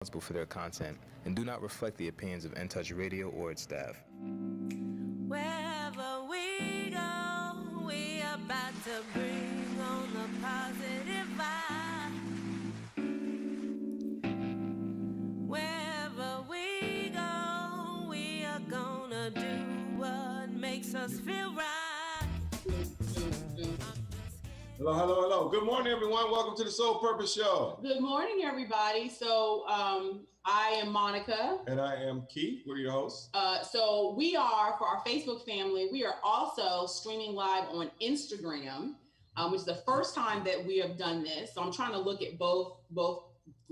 responsible for their content and do not reflect the opinions of Touch Radio or its staff. Wherever we go, we about to bring on the positive vibe. Wherever we go, we are gonna do what makes us feel right. Hello, hello, hello. Good morning, everyone. Welcome to the Soul Purpose Show. Good morning, everybody. So I am Monica. And I am Keith. We're your hosts. So we are, for our Facebook family, we are also streaming live on Instagram, which is the first time that we have done this. So I'm trying to look at both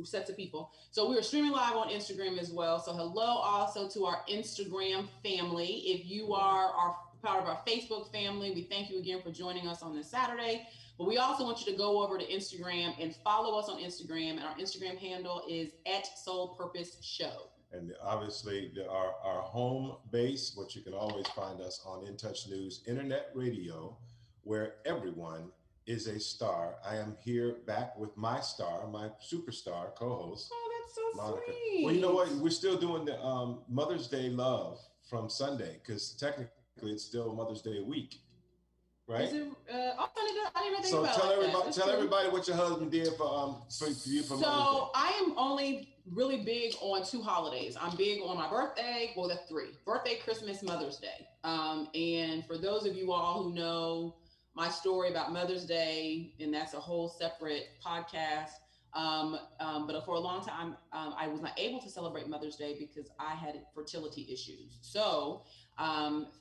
sets of people. So we are streaming live on Instagram as well. So hello also to our Instagram family. If you are part of our Facebook family, we thank you again for joining us on this Saturday. But we also want you to go over to Instagram and follow us on Instagram. And our Instagram handle is @SoulPurposeShow. And obviously our home base, which you can always find us on In Touch News Internet Radio, where everyone is a star. I am here back with my star, my superstar co-host. Oh, that's so Monica. sweet. Well, you know what? We're still doing the Mother's Day love from Sunday, because technically it's still Mother's Day week. Right. Is it, I didn't even think so about tell everybody what your husband did for you for Mother's Day. So I am only really big on two holidays. I'm big on my birthday. Well, that's three: birthday, Christmas, Mother's Day. And for those of you all who know my story about Mother's Day, and that's a whole separate podcast. But for a long time, I was not able to celebrate Mother's Day because I had fertility issues. So 5,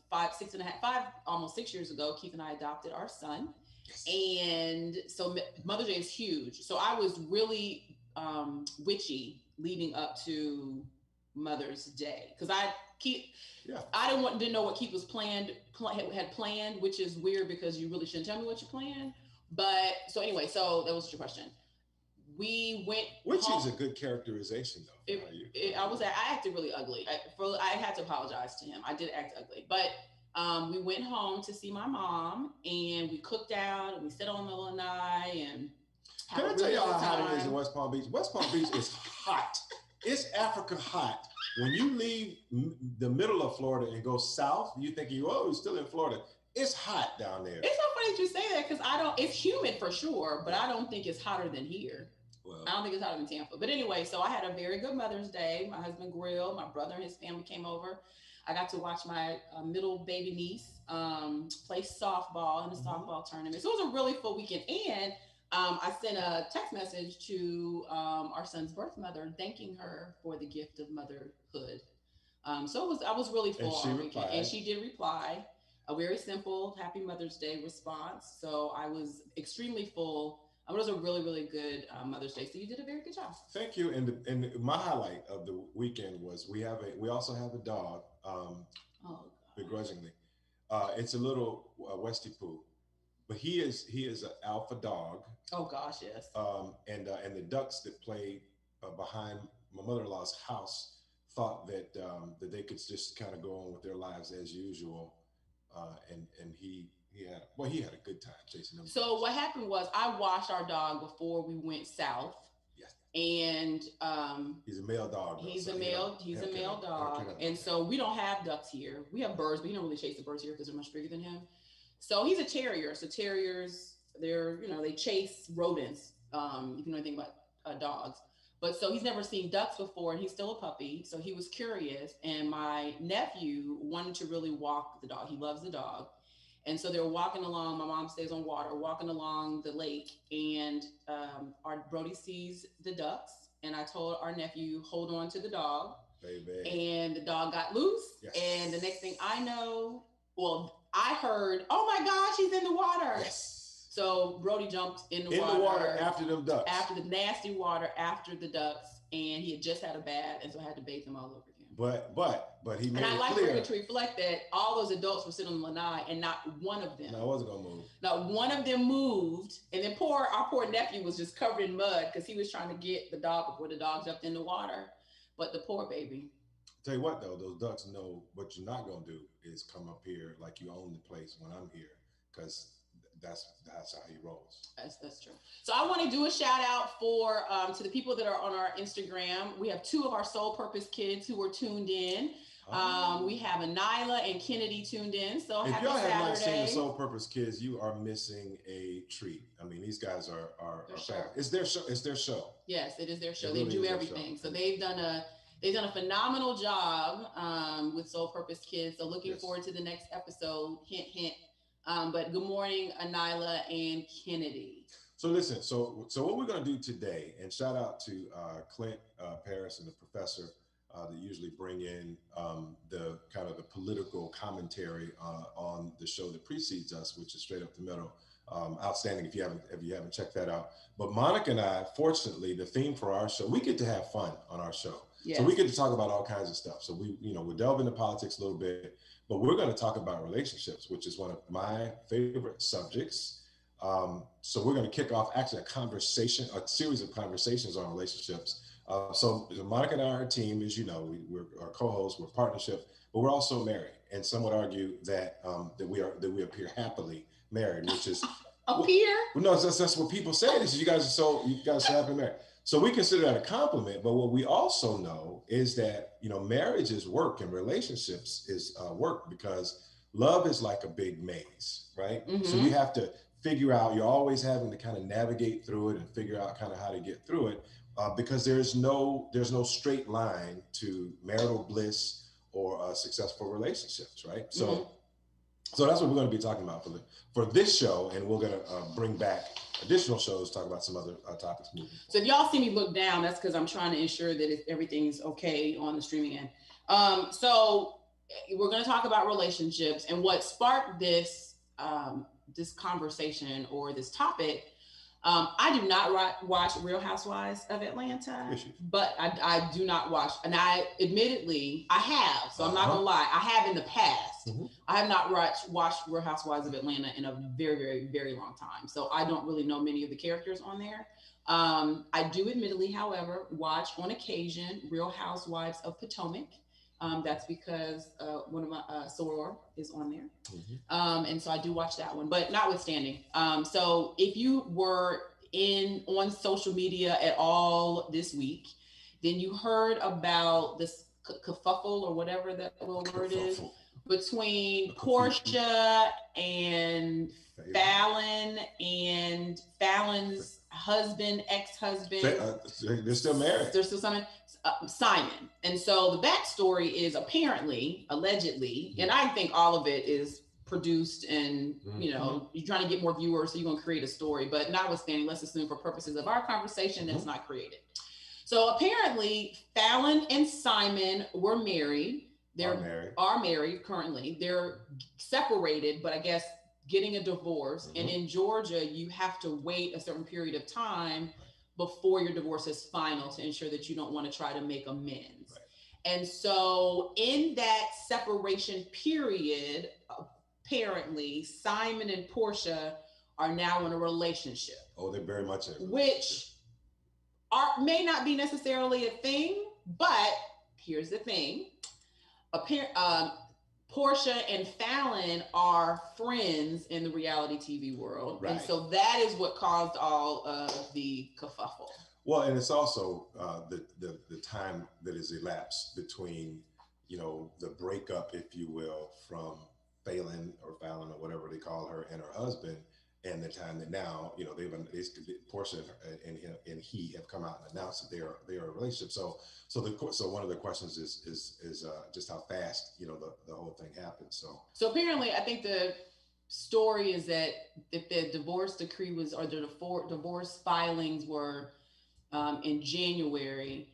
almost 6 years ago, Keith and I adopted our son. Yes. And so Mother's Day is huge. So I was really witchy leading up to Mother's Day because I didn't know what Keith was had planned, which is weird because you really shouldn't tell me what you planned. But so anyway, so that was your question. We went. Which is a good characterization, though. I acted really ugly. I had to apologize to him. I did act ugly, but we went home to see my mom, and we cooked out, and we sat on the lanai, and. Can I tell you how hot it is in West Palm Beach? West Palm Beach is hot. It's Africa hot. When you leave the middle of Florida and go south, you think you're still in Florida. It's hot down there. It's so funny that you say that because it's humid for sure, but I don't think it's hotter than here. Well, I don't think it's hotter than Tampa. But anyway, so I had a very good Mother's Day. My husband grilled, my brother and his family came over. I got to watch my middle baby niece play softball in the softball tournament. So it was a really full weekend. And I sent a text message to our son's birth mother thanking her for the gift of motherhood. So I was really full all weekend. And she did reply. A very simple Happy Mother's Day response. So I was extremely full. It was a really, really good Mother's Day. So you did a very good job. Thank you. And my highlight of the weekend was we also have a dog, begrudgingly. It's a little Westie Poo, but he is an alpha dog. Oh gosh, yes. And the ducks that played behind my mother-in-law's house thought that they could just kind of go on with their lives as usual. And he had a good time chasing them. So what happened was I washed our dog before we went south. Yes. And he's a male dog. He's a male dog. And so we don't have ducks here. We have birds, but he don't really chase the birds here because they're much bigger than him. So he's a terrier. So terriers, they chase rodents. If you know anything about dogs. But so he's never seen ducks before, and he's still a puppy. So he was curious. And my nephew wanted to really walk the dog. He loves the dog. And so they were walking along. My mom stays on water, walking along the lake. And our Brody sees the ducks. And I told our nephew, hold on to the dog. Baby. And the dog got loose. Yes. And the next thing I know, I heard, oh my gosh, he's in the water. Yes. So Brody jumped in the water after them ducks. After the nasty water, after the ducks, and he had just had a bath, and so I had to bathe him all over again. But he made it clear. And I like for you to reflect that all those adults were sitting on the lanai, and not one of them. No, I wasn't gonna move. Not one of them moved, and then our poor nephew was just covered in mud because he was trying to get the dog before the dog jumped in the water. But the poor baby. Tell you what though, those ducks know what you're not gonna do is come up here like you own the place when I'm here, because that's how he rolls. That's true. So I want to do a shout out for to the people that are on our Instagram. We have 2 of our Soul Purpose kids who were tuned in. We have Anila and Kennedy tuned in. So if happy y'all have Saturday. not seen the Soul Purpose kids, you are missing a treat. I mean, these guys are fab. It's their show. It's their show. Yes, it is their show. Really they do everything. So they've done a phenomenal job with Soul Purpose Kids. So looking forward to the next episode. Hint, hint. But good morning, Anila and Kennedy. So listen, so what we're going to do today, and shout out to Clint Paris and the professor that usually bring in the kind of the political commentary on the show that precedes us, which is Straight Up the Middle. Outstanding if you haven't checked that out. But Monica and I, fortunately, the theme for our show, we get to have fun on our show. Yes. So we get to talk about all kinds of stuff. So we'll delve into politics a little bit, but we're going to talk about relationships, which is one of my favorite subjects. So we're going to kick off actually a series of conversations on relationships. So Monica and I are a team, as you know, we're our co-hosts, we're partnership, but we're also married. And some would argue that we appear happily married, which is appear. Well, no, that's what people say. This is you guys are happily married. So we consider that a compliment. But what we also know is that marriage is work and relationships is work, because love is like a big maze, right? Mm-hmm. So you have to figure out. You're always having to kind of navigate through it and figure out kind of how to get through it, because there's no straight line to marital bliss or successful relationships, right? So. Mm-hmm. So that's what we're going to be talking about for this show, and we're going to bring back additional shows, talk about some other topics moving forward. So if y'all see me look down, that's because I'm trying to ensure that everything's okay on the streaming end. So we're going to talk about relationships, and what sparked this conversation or this topic. I do not watch Real Housewives of Atlanta, but I do not watch, and I admittedly I have, so I'm not gonna lie, I have in the past. Mm-hmm. I have not watched Real Housewives of Atlanta in a very, very, very long time, so I don't really know many of the characters on there. I do admittedly, however, watch on occasion Real Housewives of Potomac. That's because one of my soror is on there. Mm-hmm. And so I do watch that one, but notwithstanding. So if you were on social media at all this week, then you heard about this kerfuffle or whatever that little word is between Portia and Fallon and Fallon's ex-husband. They're still married. They're still something. Simon. And so the backstory is allegedly, and I think all of it is produced and, you're trying to get more viewers, so you're going to create a story. But notwithstanding, let's assume for purposes of our conversation, that's not created. So apparently Fallon and Simon were married. Are married currently. They're separated, but I guess getting a divorce. Mm-hmm. And in Georgia, you have to wait a certain period of time before your divorce is final to ensure that you don't want to try to make amends. Right. And so in that separation period, apparently Simon and Portia are now in a relationship. Oh, they're very much in a relationship. Which may not be necessarily a thing, but here's the thing. Portia and Fallon are friends in the reality TV world. Right. And so that is what caused all of the kerfuffle. Well, and it's also the time that has elapsed between, the breakup, if you will, from Fallon or whatever they call her and her husband, and the time that now, Portia and he have come out and announced that they are in a relationship. So one of the questions is just how fast the whole thing happened. So apparently, I think the story is that if the divorce decree was, or the divorce filings were in January,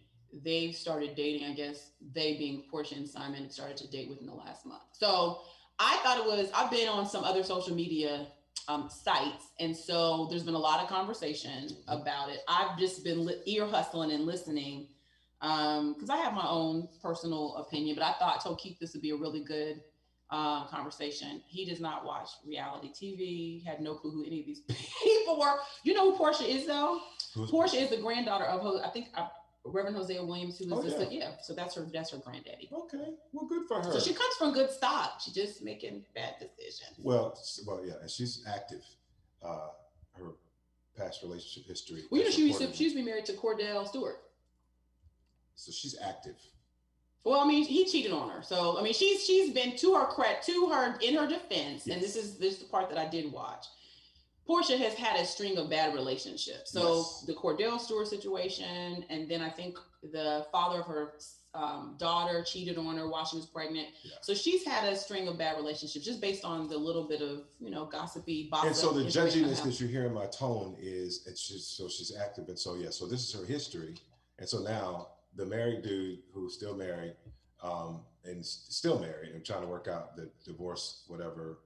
they started dating. I guess they, being Portia and Simon, started to date within the last month. So I thought I've been on some other social media sites, and so there's been a lot of conversation about it. I've just been ear hustling and listening because I have my own personal opinion, but I thought Keith, this would be a really good conversation. He does not watch reality TV, had no clue who any of these people were. You know who Portia is, though? Portia is the granddaughter of, I think, Reverend Hosea Williams, who is so that's her granddaddy. Okay, well, good for her. So she comes from good stock. She's just making bad decisions. Well, yeah, and she's active her past relationship history. Well, you know, she used to be married to Cordell Stewart. So she's active. Well, I mean, he cheated on her. So, I mean, she's been to her in her defense, yes. And this is the part that I did watch. Portia has had a string of bad relationships. So yes. The Cordell Stewart situation, and then I think the father of her daughter cheated on her while she was pregnant. Yeah. So she's had a string of bad relationships just based on the little bit of, gossipy. And so the judginess that you hear in my tone is, she's active. And so, so this is her history. And so now the married dude who's still married and trying to work out the divorce, whatever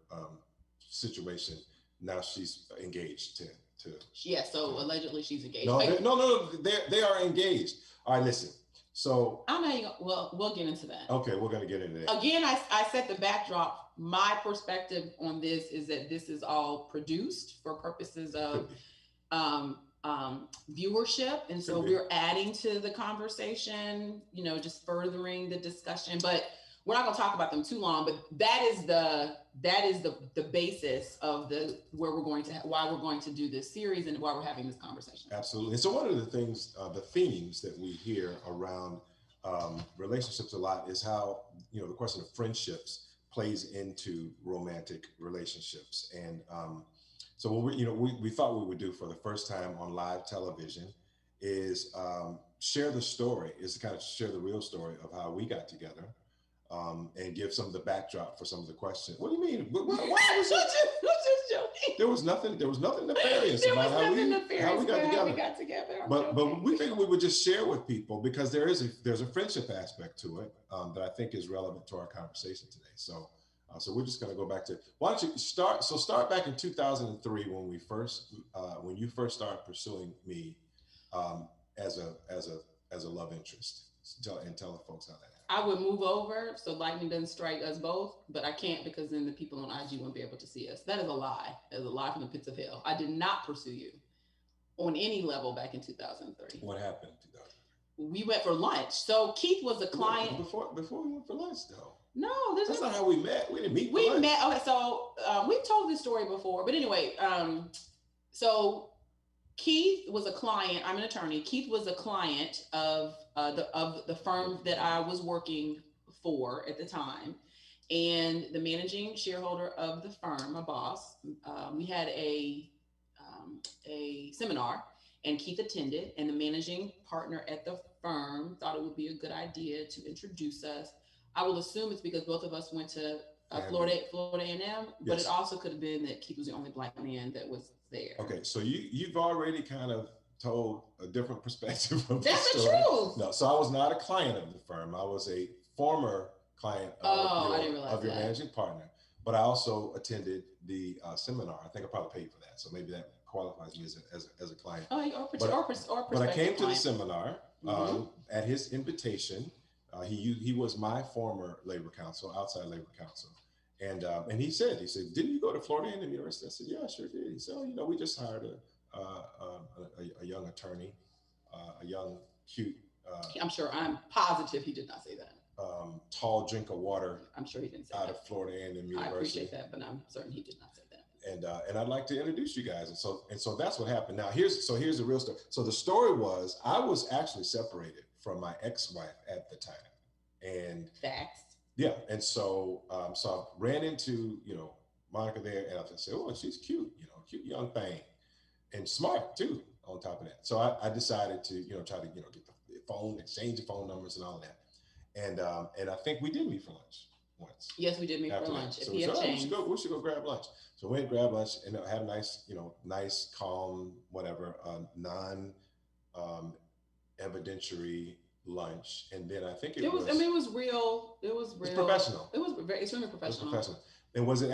situation. Now she's engaged to. Yeah, so allegedly she's engaged. No, they are engaged. All right, listen. So I'm not even, we'll get into that. Okay, we're going to get into that. Again, I set the backdrop. My perspective on this is that this is all produced for purposes of viewership. And so we're adding to the conversation, just furthering the discussion. But we're not going to talk about them too long, but that is the basis of why we're going to do this series and why we're having this conversation. Absolutely. And so one of the things, the themes that we hear around relationships a lot is how, the question of friendships plays into romantic relationships. And so what we thought we would do for the first time on live television is share the story, is to kind of share the real story of how we got together. And give some of the backdrop for some of the questions. What do you mean? Why was it? There was nothing nefarious about how we got together. But we figured we would just share with people because there's a friendship aspect to it that I think is relevant to our conversation today. So we're just going to go back to, why don't you start? So start back in 2003 when you first started pursuing me as a love interest. Tell the folks how that happened. I would move over so lightning doesn't strike us both, but I can't because then the people on IG won't be able to see us. That is a lie. That is a lie from the pits of hell. I did not pursue you on any level back in 2003. What happened in 2003? We went for lunch. So Keith was a client. Before we went for lunch, though. No, that's not how we met. We didn't meet. We met. Okay, so we've told this story before, but anyway, so Keith was a client. I'm an attorney. Keith was a client of the firm that I was working for at the time, and the managing shareholder of the firm, my boss. We had a seminar, and Keith attended, and the managing partner at the firm thought it would be a good idea to introduce us. I will assume it's because both of us went to Florida A&M, but it also could have been that Keith was the only Black man that was there. Okay, so you've already kind of told a different perspective of That's the story. truth. No, so I was not a client of the firm. I was a former client of your managing partner, but I also attended the seminar. I think I probably paid for that, so maybe that qualifies me as a client. But I came to the seminar at his invitation. He was my former labor counsel, outside labor counsel. And he said, didn't you go to Florida A&M University? I said, yeah, I sure did. He said, we just hired a young attorney, a young, cute. I'm positive he did not say that. Tall drink of water. I'm sure he didn't say out that. of Florida A&M University. I appreciate that, but I'm certain he did not say that. And I'd like to introduce you guys. And so that's what happened. Now here's the real story. So the story was I was actually separated from my ex-wife at the time. And facts. Yeah, and so I ran into Monica there, and I said, "Oh, she's cute, cute young thing, and smart too." On top of that, so I decided to try to get the phone, exchange the phone numbers and all of that, and I think we did meet for lunch once. Yes, we did meet for lunch. So we should go grab lunch. So we went and grabbed lunch and had a nice, calm, whatever, non evidentiary lunch, and then I think it was. I mean, it was real. It was professional. It was extremely professional. And was it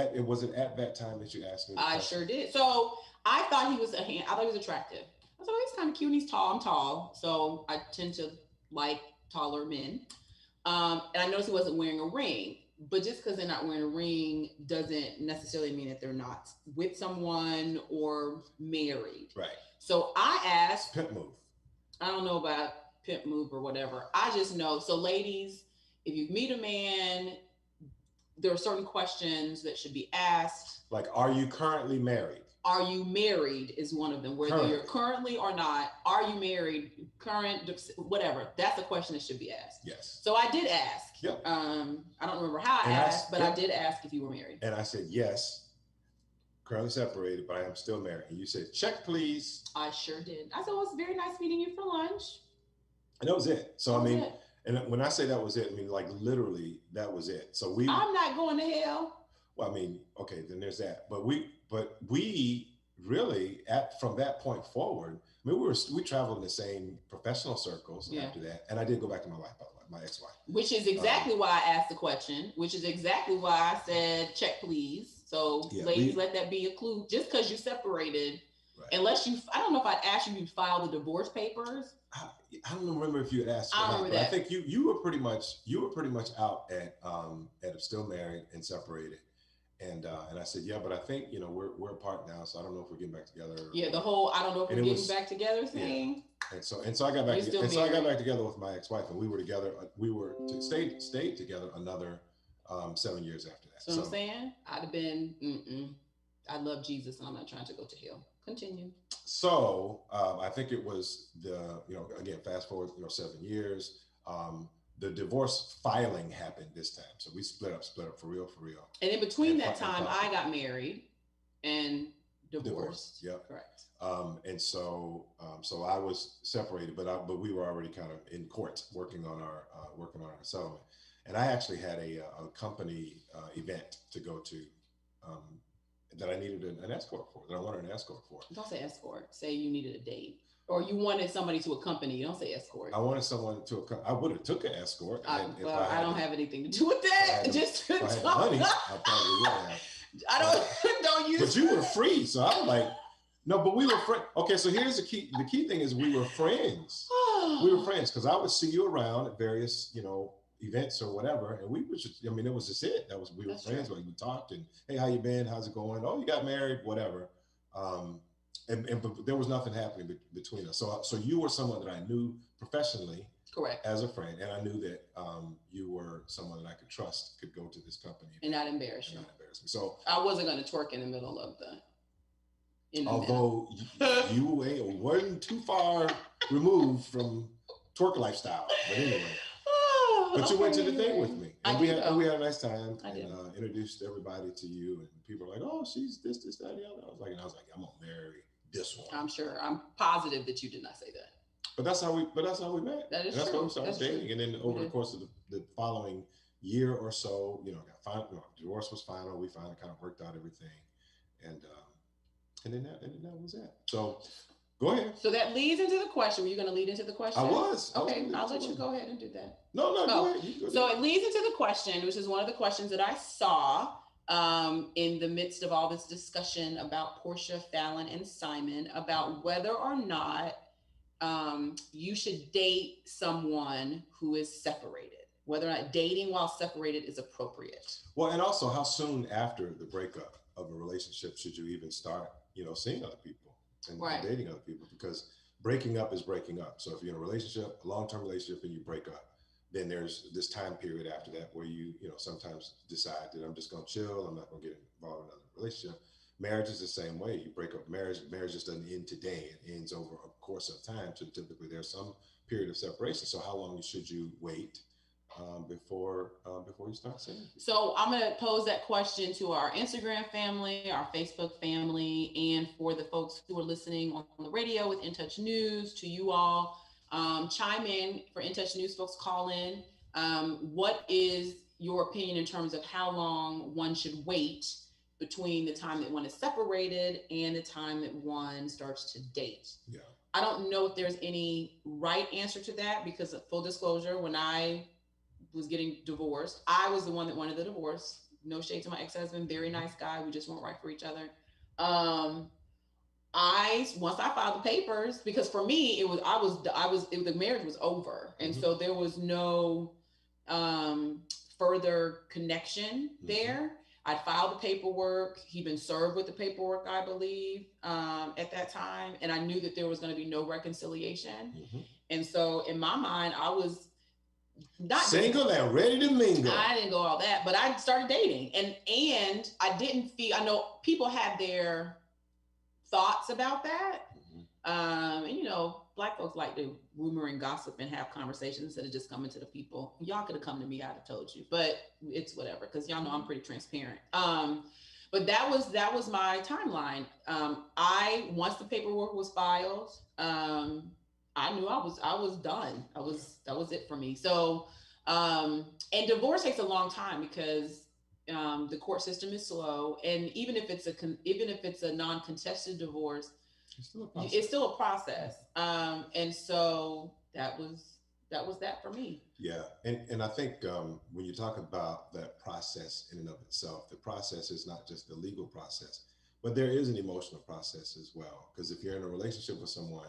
at that time that you asked me? I sure did. So I thought he was attractive. I thought he's kind of cute. And he's tall. I'm tall, so I tend to like taller men. And I noticed he wasn't wearing a ring. But just because they're not wearing a ring doesn't necessarily mean that they're not with someone or married. Right. So I asked. Pimp move. I don't know about pimp move or whatever. I just know. So ladies, if you meet a man, there are certain questions that should be asked. Like, are you currently married? are you married is one of them, whether you're currently or not. Are you married, current, whatever? That's a question that should be asked. Yes. So I did ask. Yep. I don't remember how I asked, but I did ask if you were married. And I said, yes, currently separated, but I am still married. And you said, check, please. I sure did. I said, well, it's very nice meeting you for lunch. And that was it. So, I mean, and when I say that was it, I mean, like literally that was it. So I'm not going to hell. Well, I mean, okay, then there's that. But we really from that point forward, I mean, we traveled in the same professional circles after that. And I did go back to my wife, by the way, my ex-wife. Which is exactly why I asked the question, which is exactly why I said, check, please. So ladies, let that be a clue. Just because you separated, unless I don't know if I'd asked you to file the divorce papers. I don't remember if you had asked. I remember that. I think you were pretty much out at still married and separated. And I said, yeah, but I think, we're apart now. So I don't know if we're getting back together. Yeah. The whole, I don't know if we're getting back together thing. Yeah. And so I got back, I got back together with my ex-wife, and we were together. We were stayed together another 7 years after that. So I'm saying I'd have been, I love Jesus and I'm not trying to go to hell. Continue. So I think it was again, fast forward, 7 years. The divorce filing happened this time. So we split up for real. And in between that time, I got married and divorced. Yep. Correct. And so I was separated, but we were already kind of in court working on our settlement. And I actually had a company event to go to that I needed an escort for, that I wanted an escort for. Don't say escort. Say you needed a date. Or you wanted somebody to accompany you. Don't say escort. I wanted someone to accompany. I would have took an escort. I don't have anything to do with that. If I had money, I probably would have. I don't use. But you were free, so I was like, no. But we were friends. Okay, so here's the key. The key thing is we were friends. We were friends because I would see you around at various, events or whatever, and we were just. I mean, it was just it. We were friends. Like we talked and, hey, how you been? How's it going? Oh, you got married? Whatever. But there was nothing happening between us. So you were someone that I knew professionally, correct, as a friend, and I knew that you were someone that I could trust, could go to this company and not embarrass you. So I wasn't going to twerk in the middle of although you weren't too far removed from twerk lifestyle, but anyway. But you went to the thing with me, and we had a nice time, and introduced everybody to you, and people were like, "Oh, she's this, that, the other." I was like, "I'm gonna marry this one." I'm sure. I'm positive that you did not say that. But that's how we met. That is and that's true. How we started dating, and then over the course of the following year or so, divorce was final. We finally kind of worked out everything, and then that was it. So. Go ahead. So that leads into the question. Were you going to lead into the question? I was. Okay, I'll let you go ahead and do that. No, go ahead. So it leads into the question, which is one of the questions that I saw in the midst of all this discussion about Portia, Fallon, and Simon about whether or not you should date someone who is separated, whether or not dating while separated is appropriate. Well, and also how soon after the breakup of a relationship should you even start, seeing other people? And dating other people, because breaking up is breaking up. So if you're in a relationship, a long-term relationship, and you break up, then there's this time period after that where you sometimes decide that I'm just going to chill. I'm not going to get involved in another relationship. Marriage is the same way. You break up marriage just doesn't end today. It ends over a course of time. So typically there's some period of separation. So how long should you wait before you start seeing people? So I'm going to pose that question to our Instagram family, our Facebook family, and for the folks who are listening on the radio with In Touch News, to you all. Chime in for In Touch News folks, call in. What is your opinion in terms of how long one should wait between the time that one is separated and the time that one starts to date? Yeah. I don't know if there's any right answer to that, because full disclosure, when I was getting divorced, I was the one that wanted the divorce. No shade to my ex-husband, very nice guy. We just weren't right for each other. Once I filed the papers, because for me the marriage was over, and so there was no further connection there. I filed the paperwork. He'd been served with the paperwork, I believe, at that time, and I knew that there was going to be no reconciliation. And so in my mind, I was not single and ready to mingle. I didn't go all that, but I started dating, and I didn't feel. I know people had their thoughts about that. And you know, Black folks like to rumor and gossip and have conversations instead of just coming to the people. Y'all could have come to me, I'd have told you, but it's whatever, because y'all know I'm pretty transparent. But that was my timeline. I once the paperwork was filed, I knew I was done. That was it for me. So and divorce takes a long time because the court system is slow, and even if it's a non-contested divorce, it's still a process. And so that was that for me. Yeah, and I think when you talk about that process in and of itself, the process is not just the legal process, but there is an emotional process as well. Because if you're in a relationship with someone,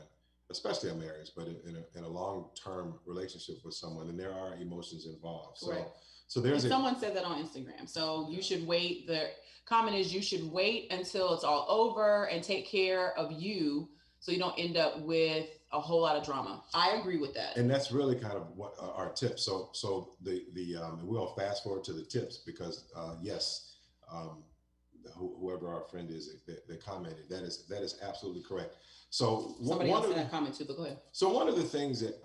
especially a marriage, but in a long-term relationship with someone, then there are emotions involved. Correct. So there's someone said that on Instagram. So you should wait. The comment is you should wait until it's all over and take care of you, so you don't end up with a whole lot of drama. I agree with that. And that's really kind of what our tips. So the we'll fast forward to the tips because yes, whoever our friend is that commented, that is absolutely correct. So somebody else in that comment too, but go ahead. So one of the things that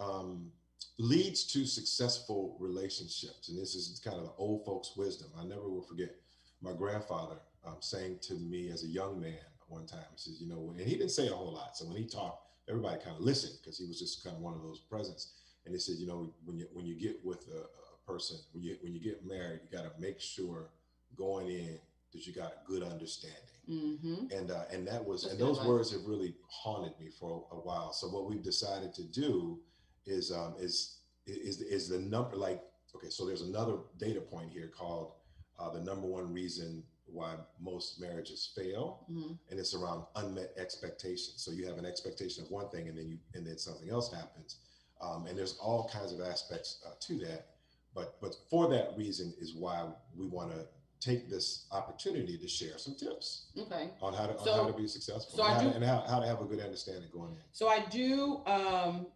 leads to successful relationships, and this is kind of the old folks' wisdom. I never will forget my grandfather saying to me as a young man one time, he says, you know, and he didn't say a whole lot. So when he talked, everybody kind of listened because he was just kind of one of those presents. And he said, you know, when you get with a person, when you get married, you got to make sure going in that you got a good understanding. Mm-hmm. And that was, and those words have really haunted me for a while. So what we've decided to do is the number, like, okay, so there's another data point here called the number one reason why most marriages fail, and it's around unmet expectations. So you have an expectation of one thing, and then something else happens, and there's all kinds of aspects to that. But for that reason is why we want to take this opportunity to share some tips, on how to be successful, so and how to have a good understanding going in. So I do.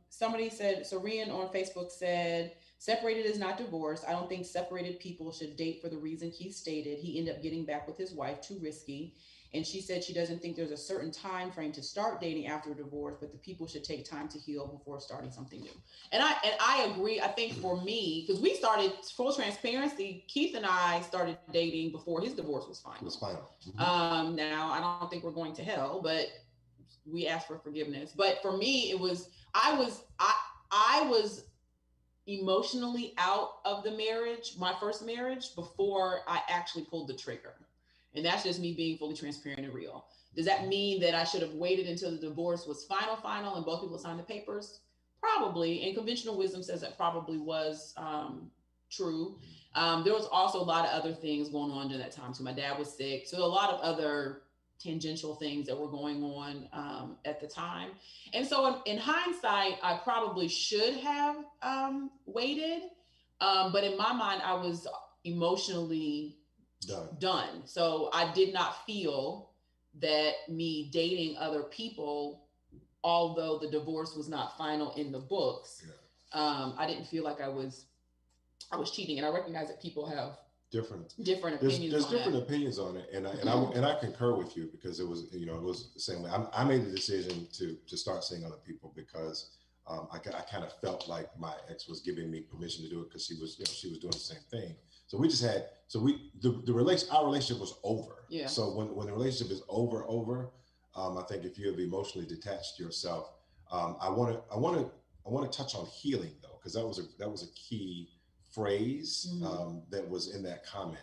Somebody said, so Rian on Facebook said, separated is not divorce. I don't think separated people should date for the reason Keith stated. He ended up getting back with his wife, too risky. And she said she doesn't think there's a certain time frame to start dating after a divorce, but the people should take time to heal before starting something new. And I agree. I think for me, because we started, full transparency, Keith and I started dating before his divorce was final. Mm-hmm. Now I don't think we're going to hell, but we asked for forgiveness. But for me, it was, I was emotionally out of the marriage, my first marriage, before I actually pulled the trigger. And that's just me being fully transparent and real. Does that mean that I should have waited until the divorce was final and both people signed the papers? Probably. And conventional wisdom says that probably was true. There was also a lot of other things going on during that time too. My dad was sick. So a lot of other tangential things that were going on at the time. And so in hindsight, I probably should have waited. But in my mind, I was emotionally done. So I did not feel that me dating other people, although the divorce was not final in the books, I didn't feel like I was cheating. And I recognize that people have different opinions. There's different opinions on it, and I concur with you because it was the same way. I made the decision to start seeing other people because I kind of felt like my ex was giving me permission to do it because she was doing the same thing. So we just had our relationship was over. Yeah. So when the relationship is over, I think if you have emotionally detached yourself, I want to touch on healing though, because that was a key phrase that was in that comment.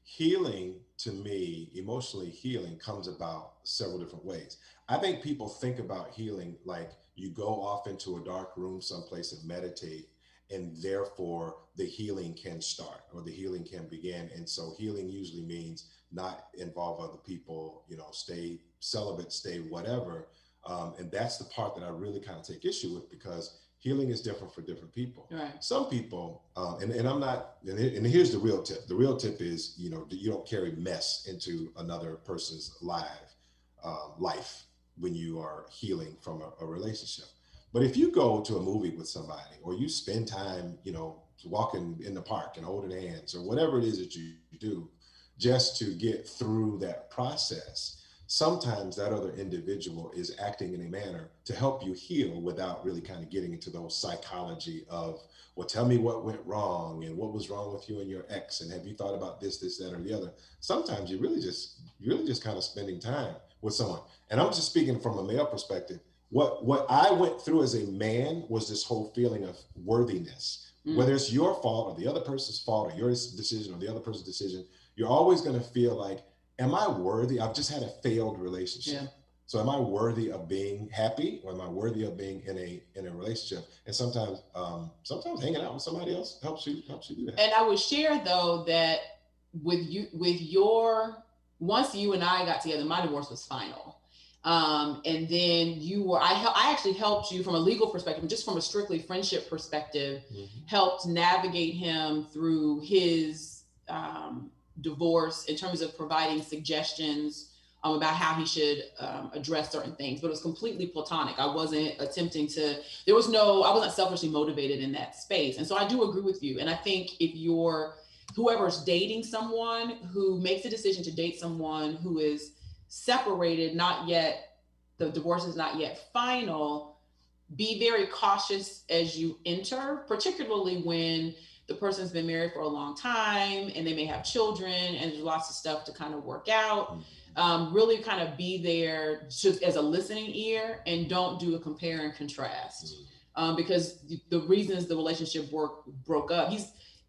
Healing, to me, emotionally healing comes about several different ways. I think people think about healing like you go off into a dark room someplace and meditate, and therefore the healing can start or the healing can begin. And so healing usually means not involve other people, stay celibate, stay whatever. And that's the part that I really kind of take issue with, because healing is different for different people. Right. Some people, and I'm not, and here's the real tip. The real tip is, you don't carry mess into another person's life when you are healing from a relationship. But if you go to a movie with somebody, or you spend time, walking in the park and holding hands, or whatever it is that you do, just to get through that process, sometimes that other individual is acting in a manner to help you heal without really kind of getting into those psychology of, well, tell me what went wrong and what was wrong with you and your ex, and have you thought about this, that, or the other. Sometimes you really just kind of spending time with someone. And I'm just speaking from a male perspective. What I went through as a man was this whole feeling of worthiness. Whether it's your fault or the other person's fault or your decision or the other person's decision, you're always going to feel like, am I worthy? I've just had a failed relationship. Yeah. So am I worthy of being happy, or am I worthy of being in a relationship? And sometimes hanging out with somebody else helps you do that. And I would share though that with your once you and I got together, my divorce was final. And then I actually helped you from a legal perspective, just from a strictly friendship perspective, helped navigate him through his divorce in terms of providing suggestions about how he should address certain things. But it was completely platonic. I wasn't I wasn't selfishly motivated in that space. And so I do agree with you. And I think if whoever's dating someone who makes a decision to date someone who is separated, the divorce is not yet final, be very cautious as you enter, particularly when the person's been married for a long time and they may have children and there's lots of stuff to kind of work out. Really kind of be there just as a listening ear and don't do a compare and contrast. Because the reasons the relationship broke up,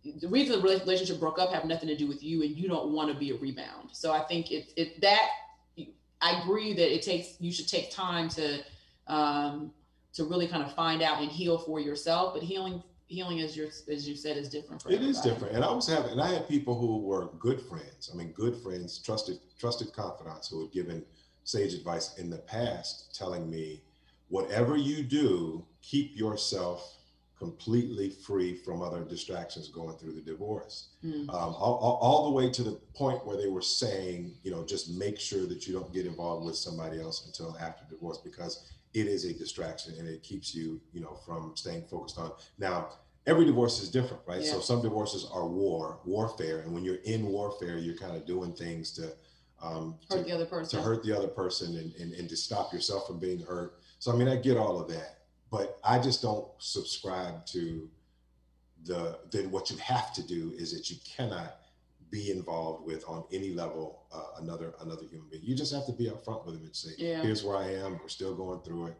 the reason the relationship broke up have nothing to do with you, and you don't want to be a rebound. So I think I agree that you should take time to really kind of find out and heal for yourself. But healing, as you said, is different for everybody. It is different. And I had people who were good friends. I mean, good friends, trusted confidants who had given sage advice in the past, telling me, whatever you do, keep yourself completely free from other distractions going through the divorce. All the way to the point where they were saying, just make sure that you don't get involved with somebody else until after divorce, because it is a distraction and it keeps you, from staying focused on. Now, every divorce is different, right? Yeah. So some divorces are warfare. And when you're in warfare, you're kind of doing things to hurt the other person and to stop yourself from being hurt. So, I mean, I get all of that. But I just don't subscribe to then what you have to do is that you cannot be involved with on any level another human being. You just have to be upfront with them and say, here's where I am. We're still going through it.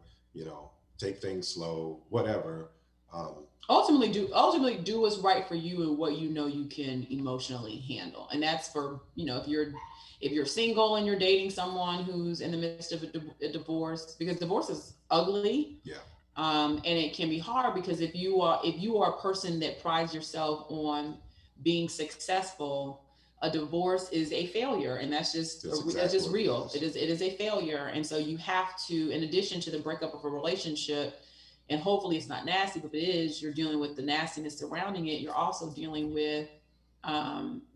Take things slow, whatever. Ultimately do what's right for you and what you can emotionally handle. And that's for, if you're single and you're dating someone who's in the midst of a divorce, because divorce is ugly. Yeah. And it can be hard because if you are a person that prides yourself on being successful, a divorce is a failure, and that's just real. It is a failure, and so you have to, in addition to the breakup of a relationship, and hopefully it's not nasty, but if it is, you're dealing with the nastiness surrounding it. You're also dealing with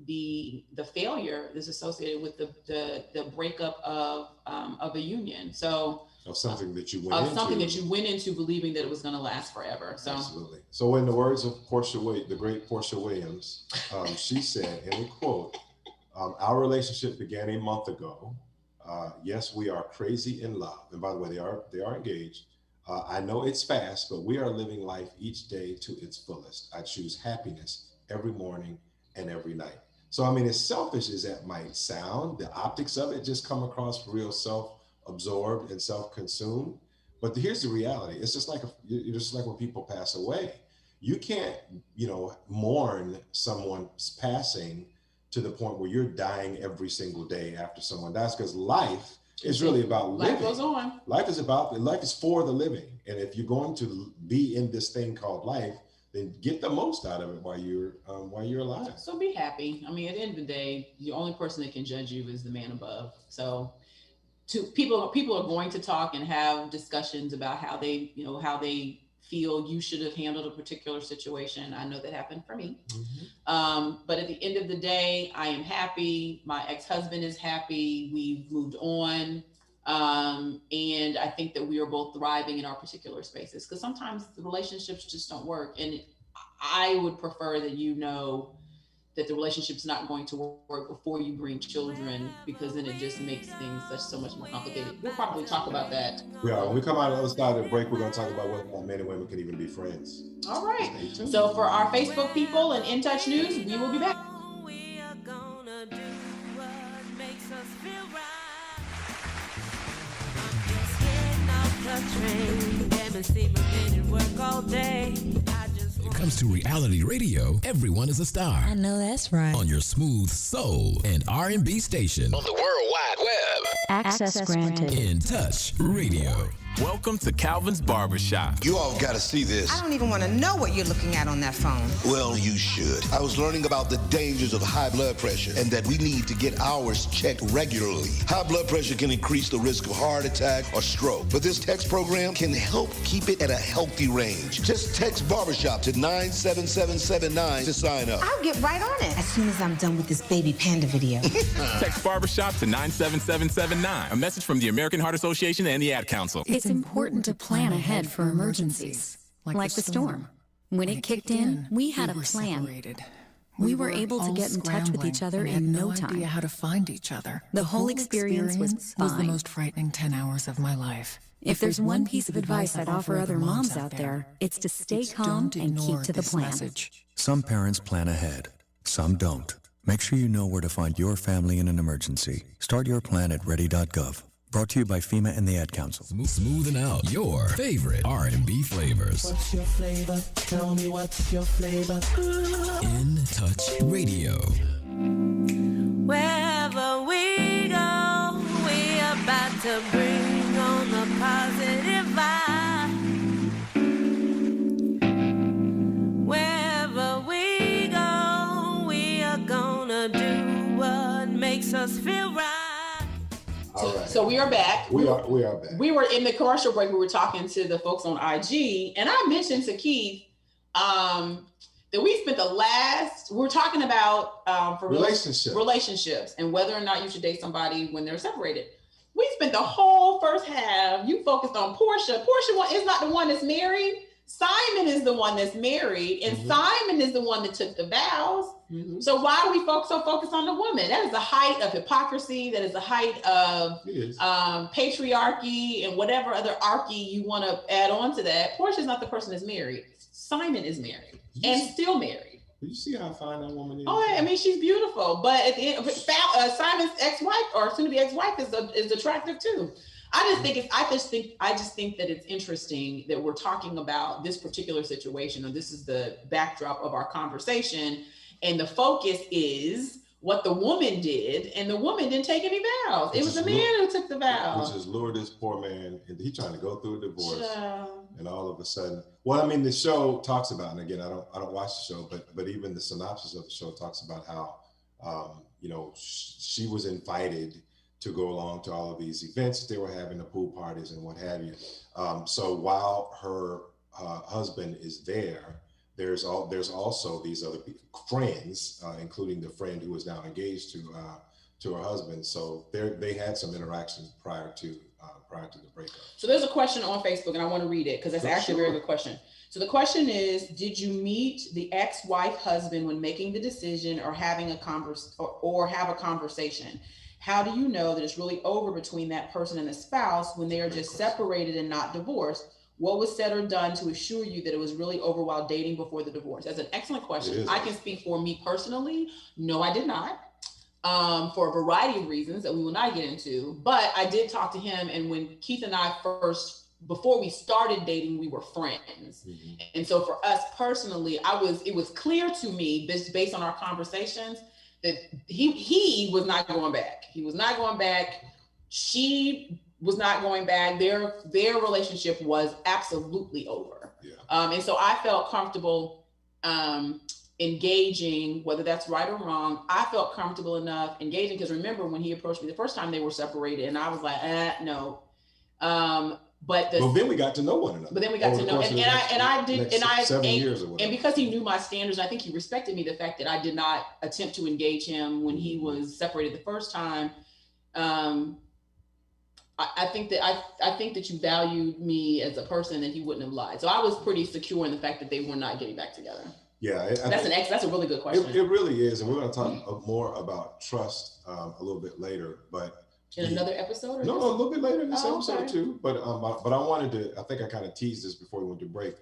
the failure that's associated with the breakup of a union. So. Of something that you went into believing that it was going to last forever. So absolutely. So in the words of the great Portia Williams, she said, and I quote, "Our relationship began a month ago. Yes, we are crazy in love, and by the way, they are engaged. I know it's fast, but we are living life each day to its fullest. I choose happiness every morning and every night." So I mean, as selfish as that might sound, the optics of it just come across real self-absorbed and self-consumed. But here's the reality. It's just like when people pass away. You can't, mourn someone's passing to the point where you're dying every single day after someone dies, because life is really about living. Life goes on. Life is for the living. And if you're going to be in this thing called life, then get the most out of it while you're alive. So be happy. I mean, at the end of the day, the only person that can judge you is the man above. So people are going to talk and have discussions about how they feel you should have handled a particular situation. I know that happened for me. Mm-hmm. But at the end of the day, I am happy. My ex-husband is happy. We've moved on. And I think that we are both thriving in our particular spaces, because sometimes the relationships just don't work. And I would prefer that that the relationship's not going to work before you bring children, because then it just makes things so much more complicated. We'll probably talk about that. Yeah, when we come out on the other side of the break, we're going to talk about whether men and women can even be friends. All right. So for our Facebook people and In Touch News, we will be back. We are gonna do what makes us feel right. I'm just getting off the train. Damn, it seems I didn't work all day. When it comes to reality radio, everyone is a star. I know that's right. On your smooth soul and R&B station. On the World Wide Web. Access granted. In Touch Radio. Welcome to Calvin's Barbershop. You all got to see this. I don't even want to know what you're looking at on that phone. Well, you should. I was learning about the dangers of high blood pressure and that we need to get ours checked regularly. High blood pressure can increase the risk of heart attack or stroke, but this text program can help keep it at a healthy range. Just text Barbershop to 97779 to sign up. I'll get right on it as soon as I'm done with this baby panda video. Text Barbershop to 97779. A message from the American Heart Association and the Ad Council. It's important to plan ahead for emergencies, like the storm. When it kicked in, we had a plan. We were able to get in touch with each other in no time. Idea how to find each other. The whole experience was fine. the most frightening 10 hours of my life. If there's one piece of advice I'd offer other moms out there, it's to stay calm and keep to the plan. Some parents plan ahead, some don't. Make sure you know where to find your family in an emergency. Start your plan at ready.gov. Brought to you by FEMA and the Ad Council. Smoothing out your favorite R&B flavors. What's your flavor? Tell me what's your flavor. In Touch Radio. Wherever we go, we about to bring on the positive vibe. Wherever we go, we are gonna do what makes us feel right. So we are back. We are back. We were in the commercial break. We were talking to the folks on IG, and I mentioned to Keith that we spent we're talking about for relationships and whether or not you should date somebody when they're separated. We spent the whole first half. You focused on Portia. Portia is not the one that's married. Simon is the one that's married, and Simon is the one that took the vows. So why do we so focus on the woman? That is the height of hypocrisy. That is the height of patriarchy and whatever other archy you want to add on to that. Portia is not the person that's married. Simon is married and still married. Do you see how fine that woman is? Oh, I mean, she's beautiful. But at the end, Simon's ex-wife or soon-to-be ex-wife is attractive too. I just think that it's interesting that we're talking about this particular situation, and this is the backdrop of our conversation. And the focus is what the woman did, and the woman didn't take any vows. It was the man who took the vows. Which has lured this poor man, and he's trying to go through a divorce, and all of a sudden, well, I mean, the show talks about, and again, I don't watch the show, but even the synopsis of the show talks about how, she was invited to go along to all of these events they were having, the pool parties and what have you. So while her husband is there, there's also these other friends, including the friend who is now engaged to her husband. So they had some interaction prior to the breakup. So there's a question on Facebook, and I want to read it because that's actually a very good question. So the question is: did you meet the ex-wife husband when making the decision or having a have a conversation? How do you know that it's really over between that person and the spouse when they are just separated and not divorced? What was said or done to assure you that it was really over while dating before the divorce? That's an excellent question. I can speak for me personally. No, I did not, for a variety of reasons that we will not get into. But I did talk to him, and when Keith and I before we started dating, we were friends. And so for us personally, it was clear to me, based on our conversations, that he was not going back. He was not going back. She was not going back. Their relationship was absolutely over. And so I felt comfortable engaging, whether that's right or wrong. I felt comfortable enough engaging, because remember when he approached me the first time, they were separated, and I was like, no. But then we got to know one another. But then we got to know, and I did, and 7 years or whatever. And because he knew my standards, I think he respected me. The fact that I did not attempt to engage him when he was separated the first time. I think that you valued me as a person, that he wouldn't have lied. So I was pretty secure in the fact that they were not getting back together. Yeah, that's a really good question. It really is, and we're going to talk more about trust a little bit later. But in another episode, or no, a little bit later in this episode okay. too. But I wanted to. I think I kind of teased this before we went to break.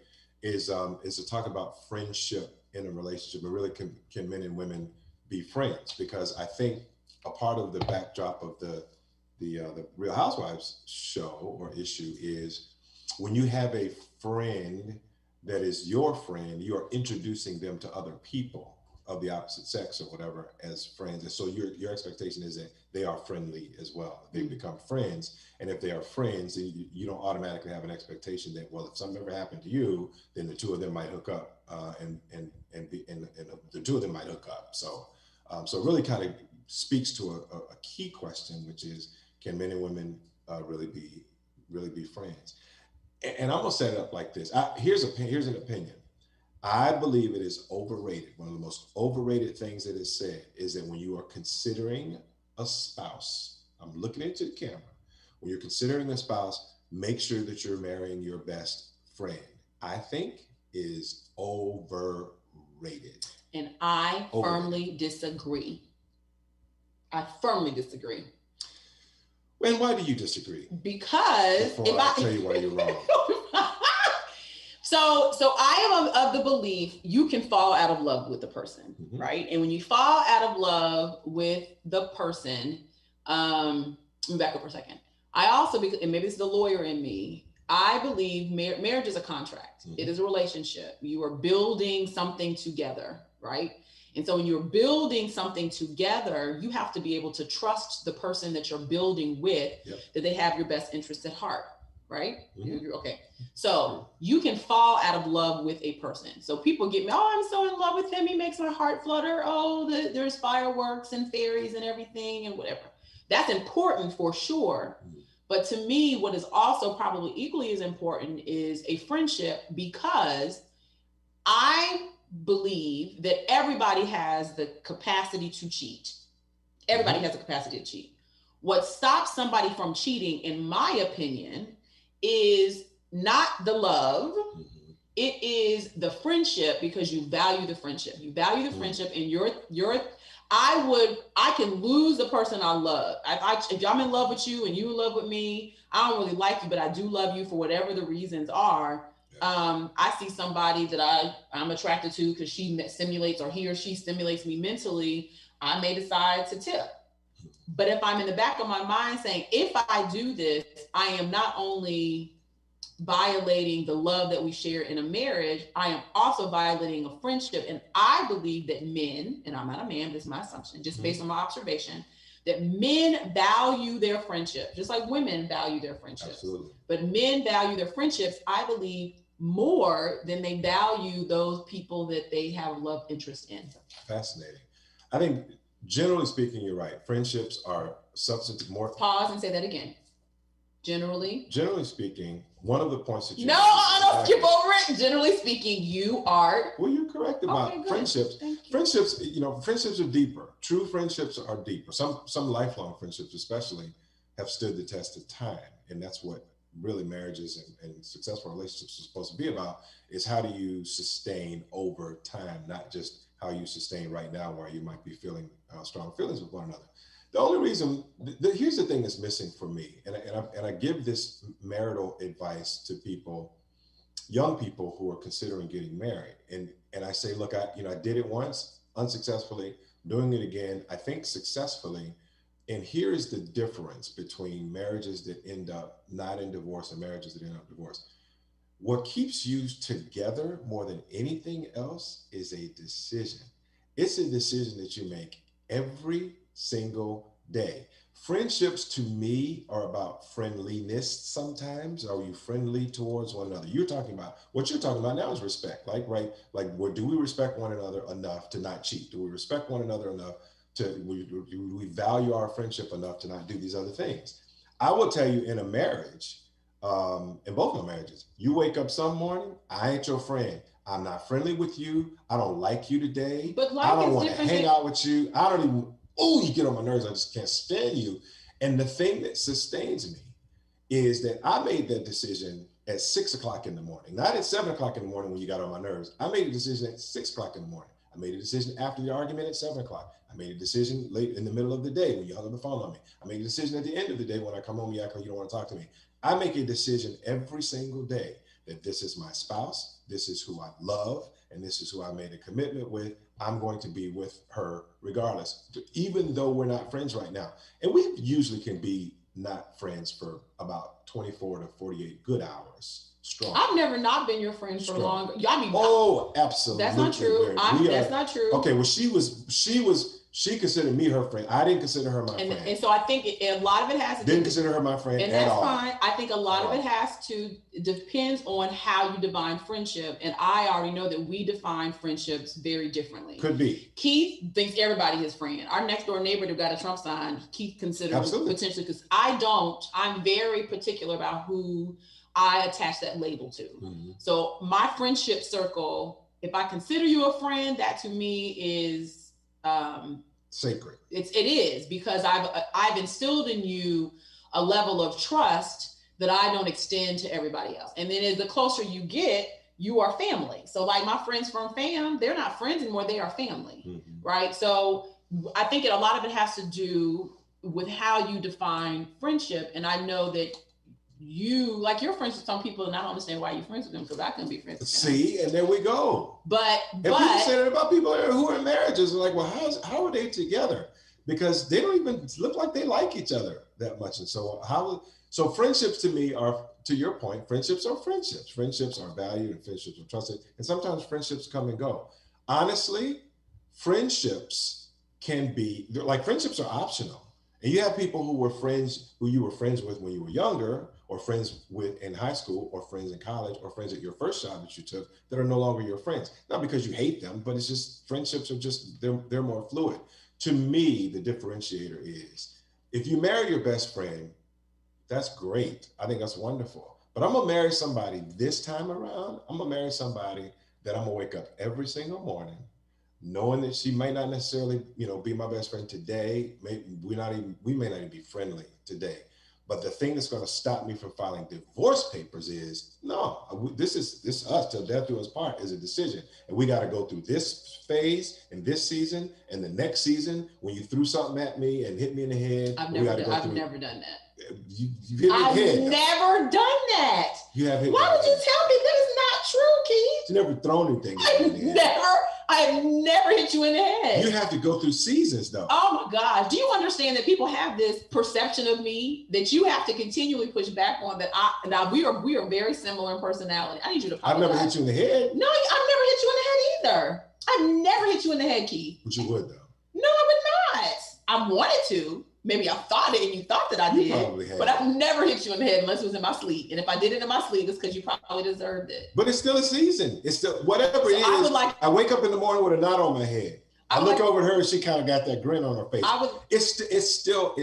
Is to talk about friendship in a relationship, and really can men and women be friends? Because I think a part of the backdrop of the Real Housewives show or issue is when you have a friend that is your friend, you are introducing them to other people of the opposite sex or whatever as friends. And so your expectation is that they are friendly as well. They become friends. And if they are friends, then you don't automatically have an expectation that, well, if something ever happened to you, then the two of them might hook up and the two of them might hook up. So it really kind of speaks to a key question, which is, can men and women really be friends? And I'm gonna set it up like this. Here's an opinion. I believe it is overrated. One of the most overrated things that is said is that when you are considering a spouse, I'm looking into the camera. When you're considering a spouse, make sure that you're marrying your best friend. I think is overrated. And I firmly disagree. I firmly disagree. And why do you disagree? Because Before I tell you why you're wrong. So I am of the belief you can fall out of love with the person, right? And when you fall out of love with the person, let me back up for a second. I also, and maybe it's the lawyer in me, I believe marriage is a contract. It is a relationship. You are building something together, right? And so when you're building something together, you have to be able to trust the person that you're building with, that they have your best interest at heart, right? Okay. So you can fall out of love with a person. So people get me, oh, I'm so in love with him. He makes my heart flutter. Oh, there's fireworks and fairies and everything and whatever. That's important for sure. But to me, what is also probably equally as important is a friendship, because I believe that everybody has the capacity to cheat. Everybody has the capacity to cheat. What stops somebody from cheating, in my opinion, is not the love. It is the friendship, because you value the friendship. You value the friendship, and I can lose the person I love. If I'm in love with you and you in love with me, I don't really like you, but I do love you for whatever the reasons are. I see somebody that I'm attracted to because she stimulates, or he or she stimulates me mentally, I may decide to tip. But if I'm in the back of my mind saying, if I do this, I am not only violating the love that we share in a marriage, I am also violating a friendship. And I believe that men, and I'm not a man, this is my assumption, just based on my observation, that men value their friendship, just like women value their friendships. Absolutely. But men value their friendships, I believe, more than they value those people that they have love interest in. Fascinating. I think, generally speaking, you're right. Friendships are substantive more. Pause and say that again. Generally speaking, one of the points that you I don't skip over it. Generally speaking, you are. Well, you're correct about friendships. Friendships, friendships are deeper. True friendships are deeper. Some lifelong friendships, especially, have stood the test of time, and that's what really marriages and successful relationships are supposed to be about. Is how do you sustain over time, not just how you sustain right now, where you might be feeling strong feelings with one another. The only reason, here's the thing that's missing for me, and I give this marital advice to people, young people who are considering getting married, and I say, look, I did it once unsuccessfully, doing it again, I think successfully, and here is the difference between marriages that end up not in divorce and marriages that end up divorced. What keeps you together more than anything else is a decision. It's a decision that you make every single day. Friendships to me are about friendliness sometimes. Are you friendly towards one another? What you're talking about now is respect, like do we respect one another enough to not cheat? Do we respect one another enough do we value our friendship enough to not do these other things? I will tell you, in a marriage, in both my marriages, you wake up some morning, I ain't your friend. I'm not friendly with you. I don't like you today. But I don't want to hang out with you. I don't even, you get on my nerves. I just can't stand you. And the thing that sustains me is that I made that decision at 6 o'clock in the morning, not at 7 o'clock in the morning when you got on my nerves. I made a decision at 6 o'clock in the morning. I made a decision after the argument at 7 o'clock. I made a decision late in the middle of the day when you hung up the phone on me. I made a decision at the end of the day when I come home, you act like you don't want to talk to me. I make a decision every single day that this is my spouse, this is who I love, and this is who I made a commitment with. I'm going to be with her regardless, even though we're not friends right now. And we usually can be not friends for about 24 to 48 good hours. Strong. I've never not been your friend for longer. I mean, absolutely. That's not true. That's not true. Okay, well, she considered me her friend. I didn't consider her my friend. And so I think a lot of it has to didn't consider her my friend and at all. And that's fine. I think a lot of it depends on how you define friendship. And I already know that we define friendships very differently. Could be. Keith thinks everybody his friend. Our next door neighbor who got a Trump sign, Keith considers potentially, because I don't. I'm very particular about who I attach that label to. Mm-hmm. So my friendship circle, if I consider you a friend, that to me is sacred. It is, because I've instilled in you a level of trust that I don't extend to everybody else. And then as the closer you get, you are family. So like my friends from fam, they're not friends anymore, they are family, mm-hmm. right? So I think a lot of it has to do with how you define friendship. And I know that you're friends with some people, and I don't understand why you're friends with them, because I couldn't be friends with them. See, and there we go. But people say that about people who are in marriages. They're like, well, how are they together? Because they don't even look like they like each other that much. And so friendships to me are, to your point, friendships are friendships. Friendships are valued and friendships are trusted. And sometimes friendships come and go. Honestly, friendships friendships are optional. And you have people who you were friends with when you were younger, or friends with in high school, or friends in college, or friends at your first job that you took, that are no longer your friends. Not because you hate them, but it's just friendships are just, they're more fluid. To me, the differentiator is, if you marry your best friend, that's great. I think that's wonderful. But I'm gonna marry somebody this time around. I'm gonna marry somebody that I'm gonna wake up every single morning knowing that she might not necessarily, be my best friend today. We may not even be friendly today. But the thing that's going to stop me from filing divorce papers is, no, this is us till death do us part is a decision. And we got to go through this phase and this season and the next season when you threw something at me and hit me in the head. I've never done that. You hit me in the head. I've never done that. You have hit Why would you tell me that is not true, Keith? You never thrown anything. I've never hit you in the head. You have to go through seasons, though. Oh my gosh. Do you understand that people have this perception of me that you have to continually push back on? We are very similar in personality. I need you to apologize. I've never hit you in the head. No, I've never hit you in the head either. I've never hit you in the head, Keith. But you would, though. No, I would not. I wanted to. Maybe I thought it and you thought that I did. Probably have. But I've never hit you in the head unless it was in my sleep. And if I did it in my sleep, it's because you probably deserved it. But it's still a season. It's still, whatever it is. I wake up in the morning with a knot on my head. I look over at her and she kind of got that grin on her face. It's still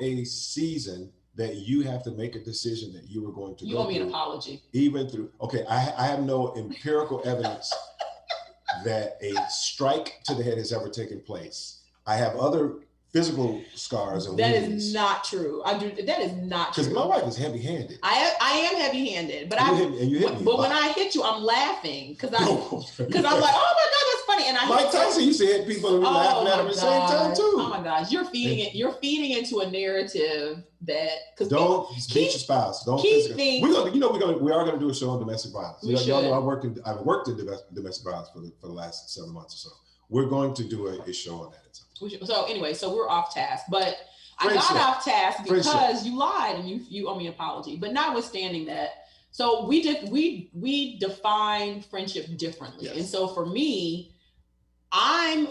a season that you have to make a decision that you were going to go through. You owe me an apology. Even through, okay, I have no empirical evidence that a strike to the head has ever taken place. I have other physical scars and that wounds. Is not true. That is not true. Because my wife is heavy-handed. I am heavy-handed, but you hit me. But when I hit you, I'm laughing because I'm like, oh my God, that's funny. And Mike Tyson used to hit people and we laughing at him at the same time too. Oh my gosh, you're feeding into a narrative that don't beat your spouse. Don't physically. We are gonna do a show on domestic violence. Y'all know I've worked in domestic violence for the last 7 months or so. We're going to do a show on that. So anyway, so we're off task, but I got off task because you lied and you owe me an apology. But notwithstanding that, so we define friendship differently. Yes. And so for me, I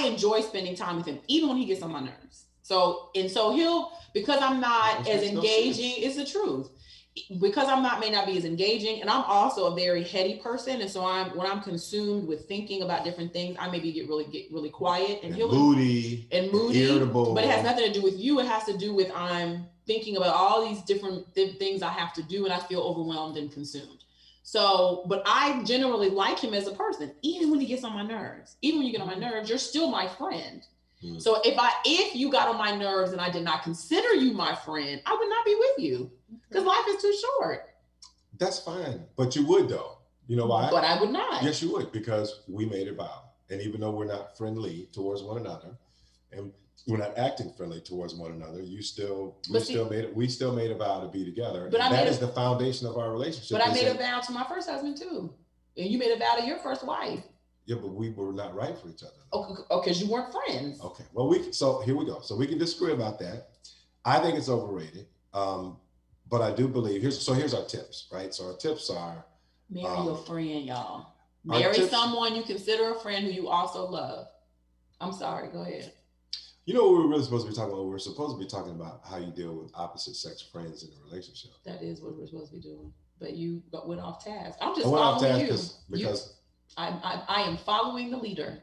enjoy spending time with him, even when he gets on my nerves. So because I'm not as engaging, it's the truth. Because may not be as engaging, and I'm also a very heady person, and so when I'm consumed with thinking about different things, I maybe get really quiet and moody, irritable. But it has nothing to do with you. It has to do with I'm thinking about all these different things I have to do, and I feel overwhelmed and consumed. So, but I generally like him as a person, even when he gets on my nerves. Even when you get on my nerves, you're still my friend. So if you got on my nerves and I did not consider you my friend, I would not be with you because life is too short. That's fine, but you would though. You know why? But I would not. Yes, you would, because we made a vow, and even though we're not friendly towards one another, and we're not acting friendly towards one another, we still made a vow to be together. But that is the foundation of our relationship. But I made a vow to my first husband too, and you made a vow to your first wife. Yeah, but we were not right for each other. Okay, because you weren't friends. Okay, well, so here we go. So we can disagree about that. I think it's overrated, but I do believe, here's our tips, right? So our tips are, marry your friend, y'all. Marry someone you consider a friend who you also love. I'm sorry, go ahead. You know what we're really supposed to be talking about? We're supposed to be talking about how you deal with opposite sex friends in a relationship. That is what we're supposed to be doing. But you went off task. I'm just following you. Because I am following the leader.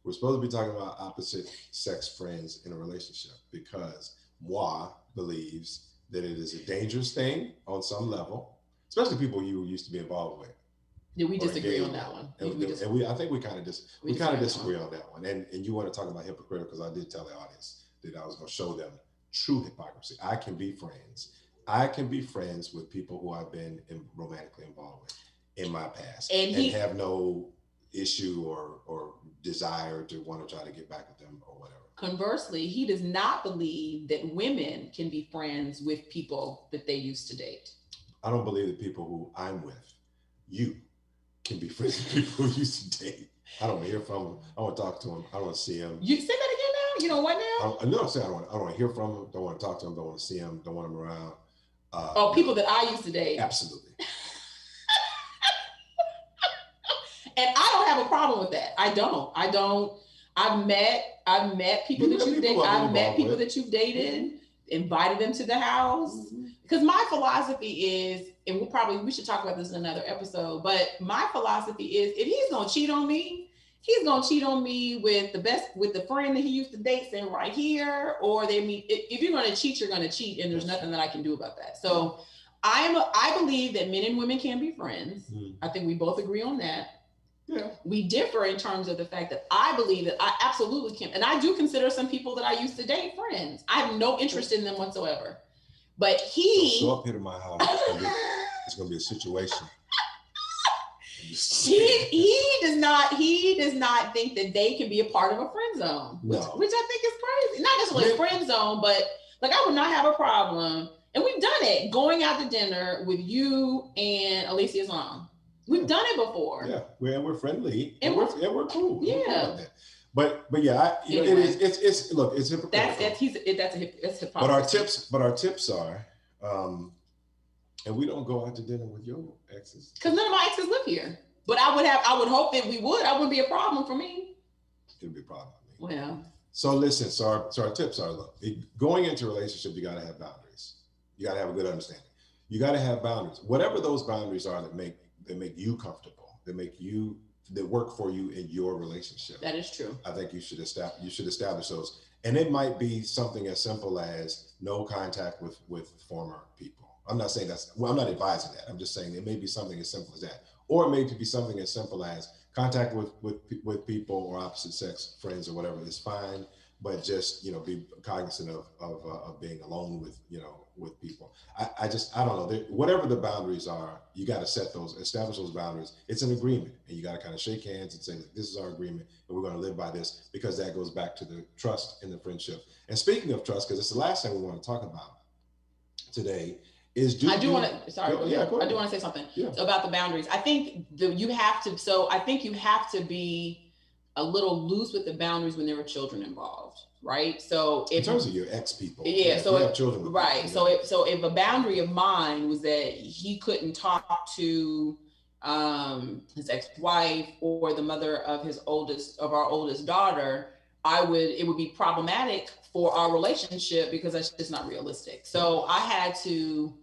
We're supposed to be talking about opposite sex friends in a relationship because moi believes that it is a dangerous thing on some level, especially people you used to be involved with. Yeah, we disagree on that one. I think we kind of disagree on that one. And you want to talk about hypocritical, because I did tell the audience that I was going to show them true hypocrisy. I can be friends with people who I've been romantically involved with in my past and have no issue or desire to want to try to get back with them or whatever. Conversely, he does not believe that women can be friends with people that they used to date. I don't believe that people who I'm with, you, can be friends with people who used to date. I don't want to hear from them. I want to talk to them. I don't want to see them. You say that again now? You know what now? No, I'm saying I don't want to hear from them. Don't want to talk to them. Don't want to see them. Don't want them around. People that I used to date. Absolutely. And I don't have a problem with that. I don't. I've met people that you've dated. I've met people that you've dated, invited them to the house. Because my philosophy is, and we should talk about this in another episode, but my philosophy is if he's gonna cheat on me, he's gonna cheat on me with the friend that he used to date sitting right here, or if you're gonna cheat, you're gonna cheat, and there's nothing that I can do about that. So I believe that men and women can be friends. I think we both agree on that. Yeah. We differ in terms of the fact that I believe that I absolutely can, and I do consider some people that I used to date friends. I have no interest in them whatsoever. But show up here to my house. It's gonna be a situation. He does not think that they can be a part of a friend zone, which I think is crazy. Not necessarily a friend zone, but like I would not have a problem. And we've done it, going out to dinner with you and Alicia's mom. We've done it before. Yeah, we're friendly and we're cool. Yeah. But yeah, anyway, it's hypocritical. That's hypocrisy. But our tips are, and we don't go out to dinner with your exes. Because none of my exes live here. But I would hope that we would. That wouldn't be a problem for me. It'd be a problem for me. Well. So listen, so our tips are, look, going into a relationship, you gotta have boundaries. You gotta have a good understanding. You gotta have boundaries. Whatever those boundaries are that make you comfortable, that work for you in your relationship. That is true. I think you should establish those. And it might be something as simple as no contact with former people. I'm not saying I'm not advising that. I'm just saying it may be something as simple as that. Or it may be something as simple as contact with people or opposite sex friends or whatever is fine, but just, be cognizant of being alone with people. I don't know. Whatever the boundaries are, you got to establish those boundaries. It's an agreement, and you got to kind of shake hands and say, this is our agreement, and we're going to live by this, because that goes back to the trust in the friendship. And speaking of trust, because it's the last thing we want to talk about today, is I do want to say something about the boundaries. I think you have to be a little loose with the boundaries when there are children involved. Right. So in terms of your ex people, so you have children. Right. So if a boundary of mine was that he couldn't talk to his ex-wife or the mother of our oldest daughter, it would be problematic for our relationship, because that's just not realistic. So I had to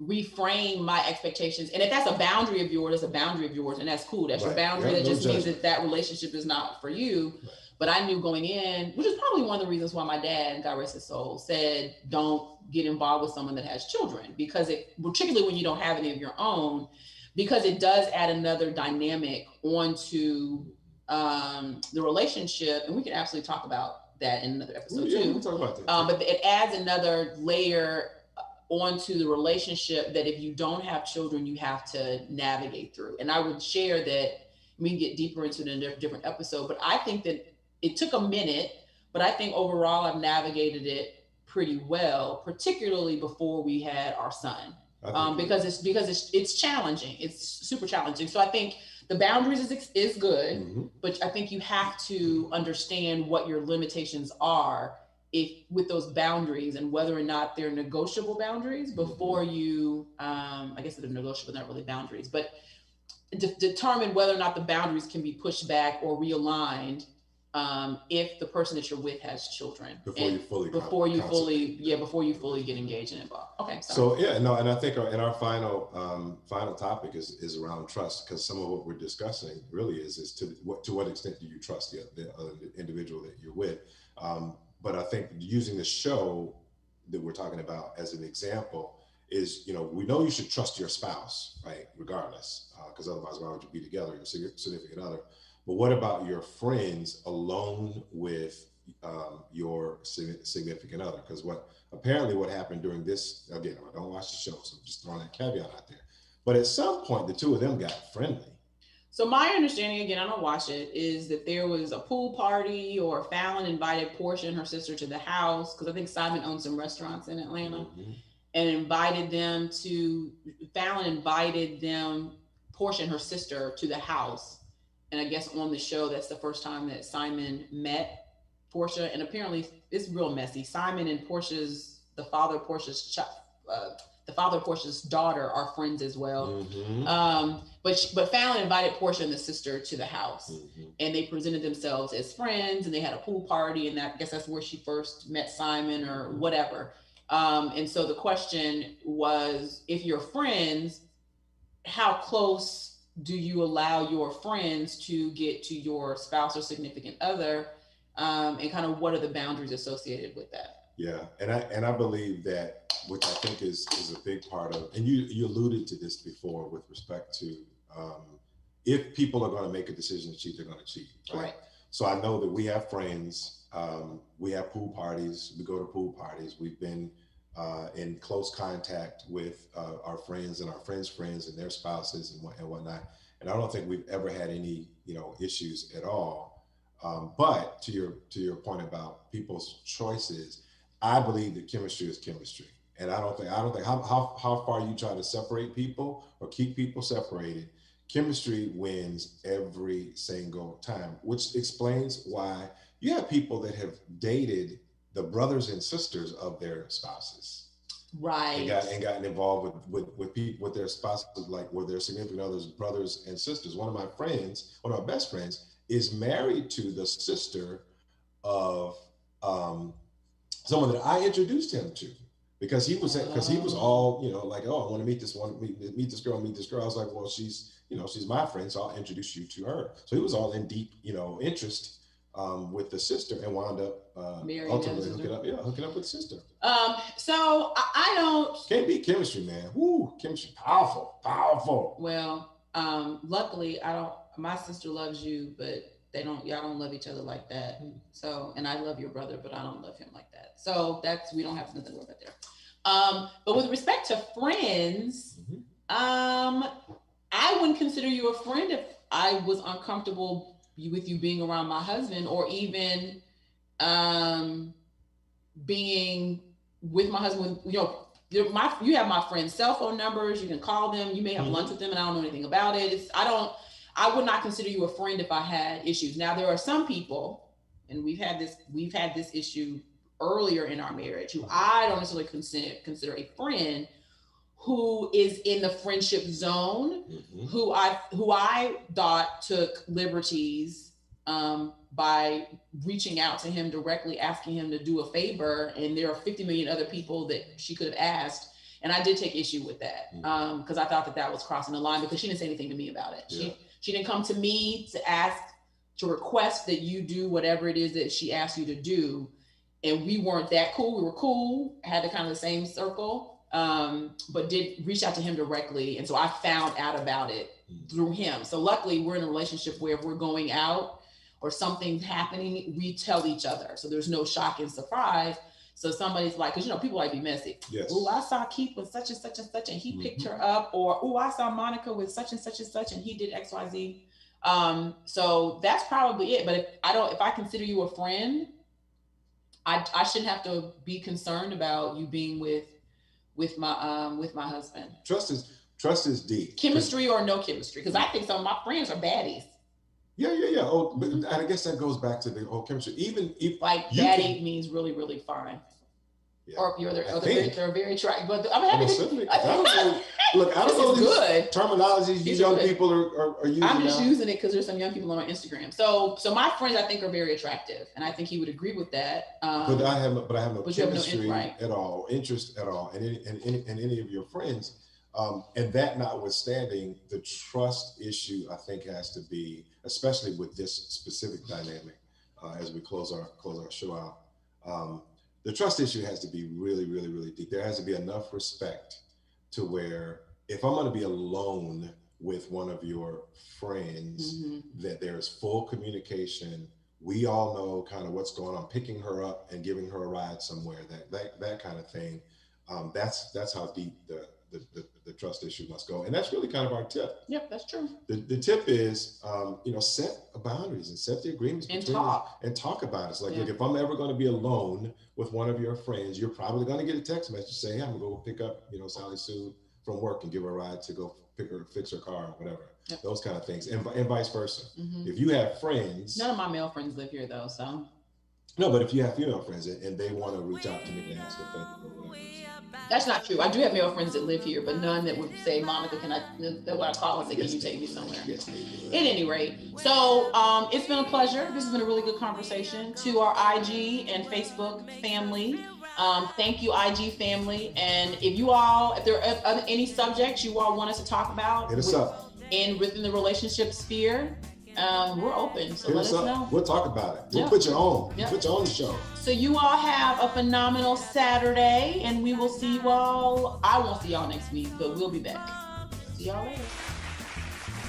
reframe my expectations. And if that's a boundary of yours, it's a boundary of yours, and that's cool. That's your boundary. That just means that relationship is not for you. Right. But I knew going in, which is probably one of the reasons why my dad, God rest his soul, said, don't get involved with someone that has children, because particularly when you don't have any of your own, because it does add another dynamic onto the relationship. And we can absolutely talk about that in another episode yeah, too. we can talk about that. But it adds another layer onto the relationship that if you don't have children, you have to navigate through. And I would share that we can get deeper into it in a different episode, but I think that it took a minute, but I think overall I've navigated it pretty well, particularly before we had our son. Because it's challenging. It's super challenging. So I think the boundaries is good, but I think you have to understand what your limitations are with those boundaries and whether or not they're negotiable boundaries before you, I guess they're negotiable, not really boundaries, but determine whether or not the boundaries can be pushed back or realigned if the person that you're with has children. Before you fully get engaged and involved. Okay. Sorry. So and I think our final topic is around trust, because some of what we're discussing really is to what extent do you trust the other individual that you're with. But I think using the show that we're talking about as an example is, we know you should trust your spouse, right? Regardless, because otherwise, why would you be together, your significant other? But what about your friends alone with your significant other? Because what happened during this, again, I don't watch the show, so I'm just throwing that caveat out there. But at some point, the two of them got friendly. So my understanding, again, I don't watch it, is that there was a pool party, or Fallon invited Portia and her sister to the house, because I think Simon owns some restaurants in Atlanta, and Fallon invited them, Portia and her sister, to the house. And I guess on the show, that's the first time that Simon met Portia, and apparently it's real messy. Simon and the father of Portia's daughter are friends as well. But Fallon invited Portia and the sister to the house, and they presented themselves as friends, and they had a pool party, and I guess that's where she first met Simon or whatever. And so the question was, if you're friends, how close do you allow your friends to get to your spouse or significant other, and kind of what are the boundaries associated with that? Yeah, and I believe that, which I think is a big part of, and you alluded to this before with respect to if people are going to make a decision to cheat, they're going to cheat, right? So I know that we have friends, we have pool parties, we go to pool parties, we've been in close contact with our friends and our friends' friends and their spouses and whatnot. And I don't think we've ever had any, issues at all. But to your point about people's choices, I believe that chemistry is chemistry. And I don't think how far you try to separate people or keep people separated, chemistry wins every single time, which explains why you have people that have dated the brothers and sisters of their spouses, right? And gotten involved with people, with their spouses, like with their significant others, brothers and sisters. One of my best friends, is married to the sister of someone that I introduced him to, because he was all like, oh, I want to meet this girl. I was like, well, she's my friend, so I'll introduce you to her. So he was all in deep interest with the sister, and wound up ultimately hooking up with the sister. So I don't. Can't beat chemistry, man. Woo, chemistry, powerful. Well, luckily my sister loves you, but y'all don't love each other like that. So, and I love your brother, but I don't love him like that. So we don't have nothing to worry about there. But with respect to friends, I wouldn't consider you a friend if I was uncomfortable with you being around my husband, or even being with my husband. You have my friend's cell phone numbers. You can call them. You may have lunch with them, and I don't know anything about it. I would not consider you a friend if I had issues. Now, there are some people, and we've had this issue earlier in our marriage, who I don't necessarily consider a friend, who is in the friendship zone, who I thought took liberties by reaching out to him directly, asking him to do a favor, and there are 50 million other people that she could have asked, and I did take issue with that because I thought that was crossing the line, because she didn't say anything to me about it. Yeah. She didn't come to me to request that you do whatever it is that she asked you to do, and we weren't that cool. We were cool, had the kind of the same circle, but did reach out to him directly. And so I found out about it through him. So luckily we're in a relationship where if we're going out or something's happening, we tell each other. So there's no shock and surprise. So somebody's like, because people like to be messy. Yes. Oh, I saw Keith with such and such and such, and he picked her up. Or, oh, I saw Monica with such and such and such, and he did X, Y, Z. So that's probably it. But if I consider you a friend, I shouldn't have to be concerned about you being with my husband. Trust is deep. Chemistry or no chemistry, because I think some of my friends are baddies. Yeah. Oh, but I guess that goes back to the whole chemistry. Even if like baddie means really, really fine. Yeah. Or if they're very attractive. But I don't know. Look, I don't know these terminologies you young people are using. I'm just using it because there's some young people on my Instagram. So my friends I think are very attractive, and I think he would agree with that. But I have no chemistry at all, interest at all, and any of your friends. And that notwithstanding, the trust issue I think has to be, especially with this specific dynamic, as we close our show out. The trust issue has to be really, really, really deep. There has to be enough respect to where if I'm going to be alone with one of your friends, that there's full communication. We all know kind of what's going on, picking her up and giving her a ride somewhere, that kind of thing. That's how deep the trust issue must go. And that's really kind of our tip. Yep, that's true. The tip is, set boundaries and set the agreements and talk about it. It's like, look, if I'm ever going to be alone with one of your friends, you're probably going to get a text message saying, hey, I'm going to go pick up, Sally Sue from work and give her a ride to go fix her car or whatever. Yep. Those kind of things. And vice versa. If you have friends. None of my male friends live here though, so. No, but if you have female friends and they want to reach out to me and ask a favor or whatever. That's not true. I do have male friends that live here, but none that would say, Monica, that's what I call and say, can you take me somewhere? Yes, at any rate. So it's been a pleasure. This has been a really good conversation. To our IG and Facebook family, thank you, IG family. And if there are any subjects you all want us to talk about, hit us up. Within the relationship sphere, we're open. So let us know. We'll talk about it. We'll put you on. We'll put you on the show. So you all have a phenomenal Saturday, and we will see you all. I won't see y'all next week, but we'll be back. See y'all later.